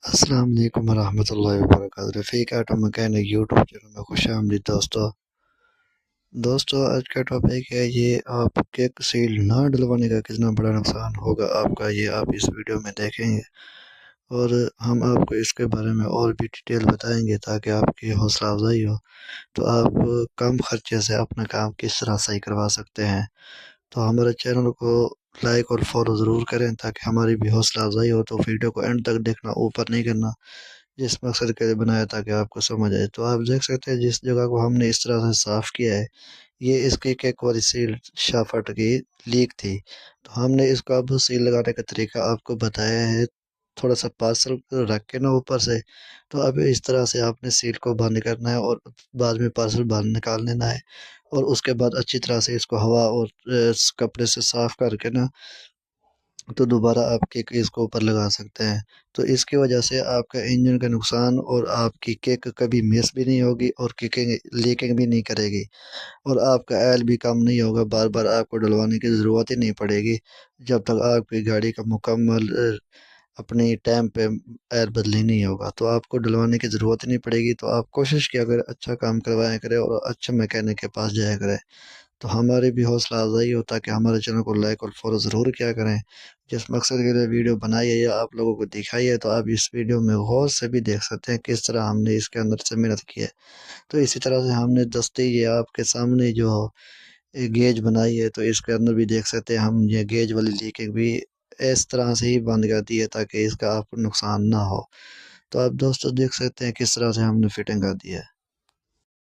السلام علیکم ورحمۃ اللہ وبرکاتہ۔ رفیق آٹو مکینک یوٹیوب چینل میں خوش آمدید دوستو آج کا ٹاپک ہے یہ آپ کیک سیل نہ ڈلوانے کا کتنا بڑا نقصان ہوگا آپ کا، یہ آپ اس ویڈیو میں دیکھیں گے اور ہم آپ کو اس کے بارے میں اور بھی ڈیٹیل بتائیں گے تاکہ آپ کی حوصلہ افزائی ہو، تو آپ کم خرچے سے اپنا کام کس طرح صحیح کروا سکتے ہیں۔ تو ہمارے چینل کو لائک اور فالو ضرور کریں تاکہ ہماری بھی حوصلہ افزائی ہو، تو ویڈیو کو اینڈ تک دیکھنا، اوپر نہیں کرنا، جس مقصد کے لیے بنایا تاکہ آپ کو سمجھ آئے۔ تو آپ دیکھ سکتے ہیں جس جگہ کو ہم نے اس طرح سے صاف کیا ہے، یہ اس کی کیک والی سیل شافٹ کی لیک تھی، تو ہم نے اس کو اب سیل لگانے کا طریقہ آپ کو بتایا ہے، تھوڑا سا پارسل رکھ کے نا اوپر سے، تو اب اس طرح سے آپ نے سیل کو بند کرنا ہے اور بعد میں پارسل باہر نکال لینا ہے، اور اس کے بعد اچھی طرح سے اس کو ہوا اور کپڑے سے صاف کر کے نا، تو دوبارہ آپ کیک اس کو اوپر لگا سکتے ہیں۔ تو اس کی وجہ سے آپ کا انجن کا نقصان اور آپ کی کیک کبھی مس بھی نہیں ہوگی اور کیکنگ لیکنگ بھی نہیں کرے گی، اور آپ کا آئل بھی کم نہیں ہوگا، بار بار آپ کو ڈلوانے کی ضرورت ہی نہیں پڑے گی جب تک آپ کی گاڑی کا مکمل اپنی ٹائم پہ آئل بدلی نہیں ہوگا، تو آپ کو ڈلوانے کی ضرورت نہیں پڑے گی۔ تو آپ کوشش کیا کریں اچھا کام کروایا کریں اور اچھے میکینک کے پاس جایا کریں، تو ہماری بھی حوصلہ افزائی ہو تاکہ ہمارے چینل کو لائک اور فالو ضرور کیا کریں۔ جس مقصد کے لیے ویڈیو بنائی ہے یا آپ لوگوں کو دکھائی ہے، تو آپ اس ویڈیو میں غور سے بھی دیکھ سکتے ہیں کس طرح ہم نے اس کے اندر سے محنت کی ہے۔ تو اسی طرح سے ہم نے دستی یہ آپ کے سامنے جو گیج بنائی ہے، تو اس کے اندر بھی دیکھ سکتے ہیں ہم یہ گیج والی لیکنگ بھی اس طرح سے ہی بند کر دی ہے تاکہ اس کا آپ کو نقصان نہ ہو۔ تو آپ دوستو دیکھ سکتے ہیں کس طرح سے ہم نے فٹنگ کر دی ہے۔